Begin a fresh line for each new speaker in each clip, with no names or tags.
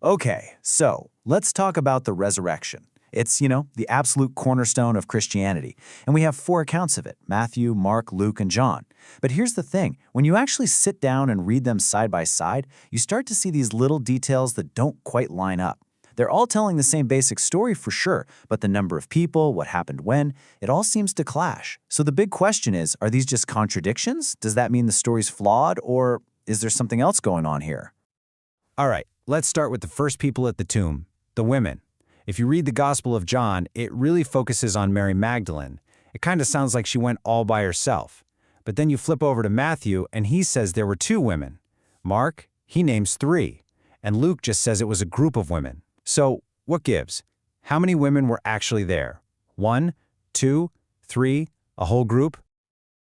Okay, so let's talk about the resurrection. It's, the absolute cornerstone of Christianity. And we have four accounts of it: Matthew, Mark, Luke, and John. But here's the thing: when you actually sit down and read them side by side, you start to see these little details that don't quite line up. They're all telling the same basic story for sure, but the number of people, what happened when, it all seems to clash. So the big question is, are these just contradictions? Does that mean the story's flawed, or is there something else going on here?
All right, let's start with the first people at the tomb, the women. If you read the Gospel of John, it really focuses on Mary Magdalene. It kind of sounds like she went all by herself. But then you flip over to Matthew, and he says there were two women. Mark, he names three. And Luke just says it was a group of women. So, what gives? How many women were actually there? 1, 2, 3, a whole group?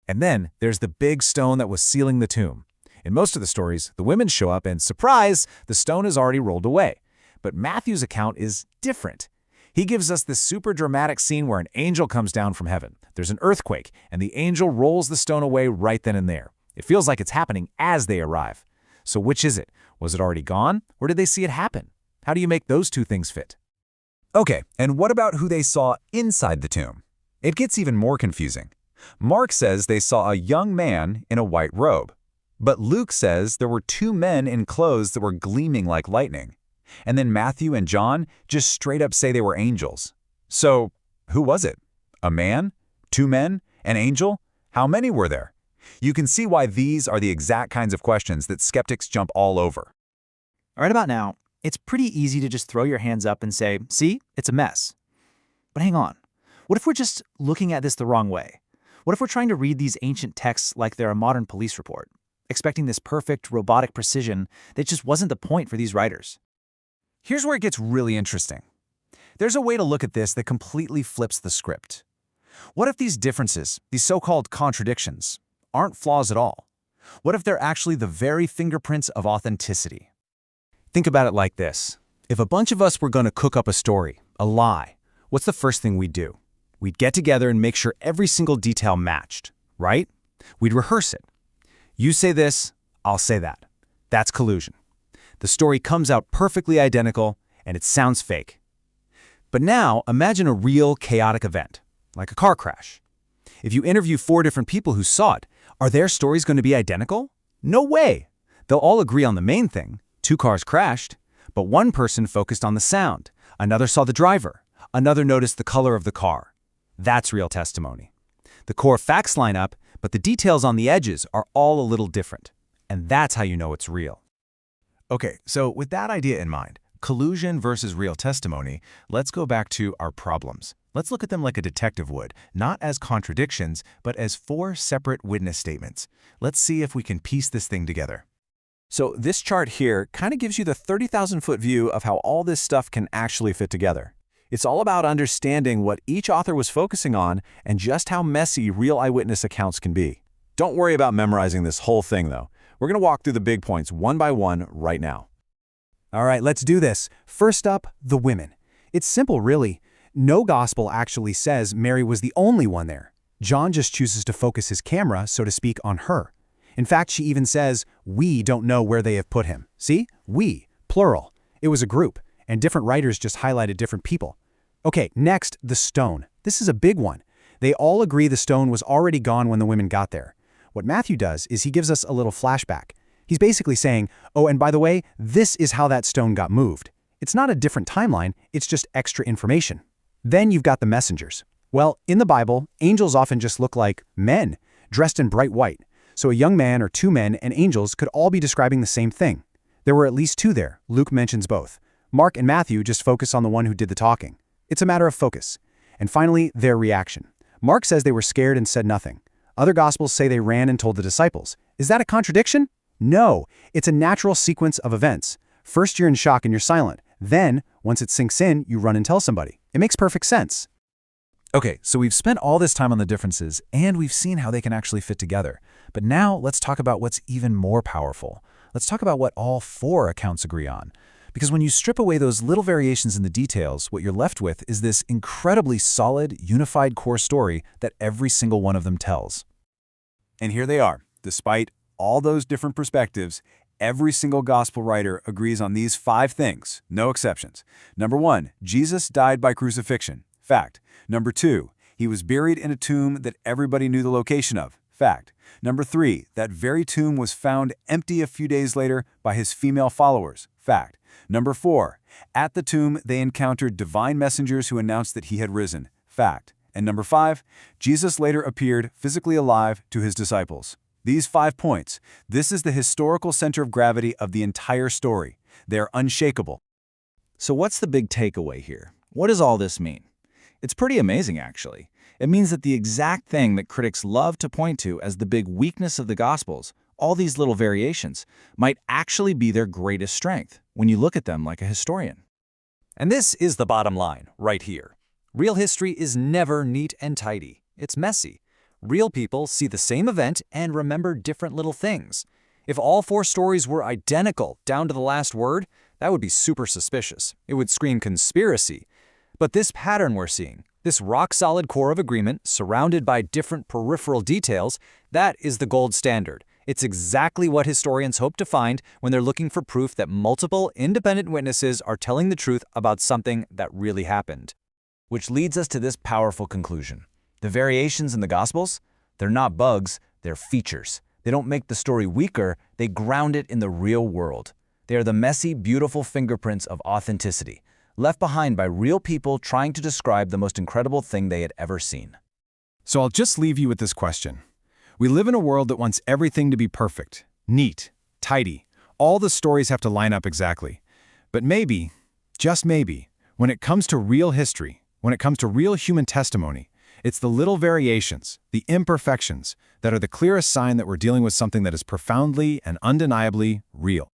And then there's the big stone that was sealing the tomb. In most of the stories, the women show up and, surprise, the stone is already rolled away. But Matthew's account is different. He gives us this super dramatic scene where an angel comes down from heaven. There's an earthquake, and the angel rolls the stone away right then and there. It feels like it's happening as they arrive. So which is it? Was it already gone, or did they see it happen? How do you make those two things fit?
Okay, and what about who they saw inside the tomb? It gets even more confusing. Mark says they saw a young man in a white robe. But Luke says there were two men in clothes that were gleaming like lightning. And then Matthew and John just straight up say they were angels. So, who was it? A man? Two men? An angel? How many were there? You can see why these are the exact kinds of questions that skeptics jump all over.
Right about now, it's pretty easy to just throw your hands up and say, see, it's a mess. But hang on. What if we're just looking at this the wrong way? What if we're trying to read these ancient texts like they're a modern police report, expecting this perfect, robotic precision that just wasn't the point for these writers?
Here's where it gets really interesting. There's a way to look at this that completely flips the script. What if these differences, these so-called contradictions, aren't flaws at all? What if they're actually the very fingerprints of authenticity? Think about it like this. If a bunch of us were going to cook up a story, a lie, what's the first thing we'd do? We'd get together and make sure every single detail matched, right? We'd rehearse it. You say this, I'll say that. That's collusion. The story comes out perfectly identical, and it sounds fake. But now, imagine a real chaotic event, like a car crash. If you interview 4 different people who saw it, are their stories going to be identical? No way! They'll all agree on the main thing. 2 cars crashed, but one person focused on the sound, another saw the driver, another noticed the color of the car. That's real testimony. The core facts line up, but the details on the edges are all a little different. And that's how you know it's real.
Okay, so with that idea in mind, collusion versus real testimony, let's go back to our problems. Let's look at them like a detective would, not as contradictions, but as 4 separate witness statements. Let's see if we can piece this thing together.
So this chart here kind of gives you the 30,000-foot view of how all this stuff can actually fit together. It's all about understanding what each author was focusing on and just how messy real eyewitness accounts can be. Don't worry about memorizing this whole thing, though. We're going to walk through the big points one by one right now.
All right, let's do this. First up, the women. It's simple, really. No gospel actually says Mary was the only one there. John just chooses to focus his camera, so to speak, on her. In fact, she even says, we don't know where they have put him. See? We, plural. It was a group, and different writers just highlighted different people. Okay, next, the stone. This is a big one. They all agree the stone was already gone when the women got there. What Matthew does is he gives us a little flashback. He's basically saying, oh, and by the way, this is how that stone got moved. It's not a different timeline, it's just extra information. Then you've got the messengers. Well, in the Bible, angels often just look like men, dressed in bright white. So a young man or 2 men and angels could all be describing the same thing. There were at least 2 there. Luke mentions both. Mark and Matthew just focus on the one who did the talking. It's a matter of focus. And finally, their reaction. Mark says they were scared and said nothing. Other Gospels say they ran and told the disciples. Is that a contradiction? No, it's a natural sequence of events. First you're in shock and you're silent. Then, once it sinks in, you run and tell somebody. It makes perfect sense.
Okay, so we've spent all this time on the differences, and we've seen how they can actually fit together. But now let's talk about what's even more powerful. Let's talk about what all 4 accounts agree on. Because when you strip away those little variations in the details, what you're left with is this incredibly solid, unified core story that every single one of them tells. And here they are. Despite all those different perspectives,
Every single gospel writer agrees on these 5 things, no exceptions. Number 1, Jesus died by crucifixion. Fact. Number 2, he was buried in a tomb that everybody knew the location of. Fact. Number 3, that very tomb was found empty a few days later by his female followers. Fact. Number 4, at the tomb they encountered divine messengers who announced that he had risen. Fact. And number 5, Jesus later appeared physically alive to his disciples. These 5 points, this is the historical center of gravity of the entire story. They are unshakable.
So what's the big takeaway here? What does all this mean? It's pretty amazing, actually. It means that the exact thing that critics love to point to as the big weakness of the Gospels, all these little variations, might actually be their greatest strength when you look at them like a historian.
And this is the bottom line, right here. Real history is never neat and tidy. It's messy. Real people see the same event and remember different little things. If all 4 stories were identical down to the last word, that would be super suspicious. It would scream conspiracy. But this pattern we're seeing, this rock-solid core of agreement surrounded by different peripheral details, that is the gold standard. It's exactly what historians hope to find when they're looking for proof that multiple independent witnesses are telling the truth about something that really happened. Which leads us to this powerful conclusion. The variations in the Gospels, they're not bugs, they're features. They don't make the story weaker, they ground it in the real world. They are the messy, beautiful fingerprints of authenticity, left behind by real people trying to describe the most incredible thing they had ever seen.
So I'll just leave you with this question. We live in a world that wants everything to be perfect, neat, tidy. All the stories have to line up exactly. But maybe, just maybe, when it comes to real history, when it comes to real human testimony, it's the little variations, the imperfections, that are the clearest sign that we're dealing with something that is profoundly and undeniably real.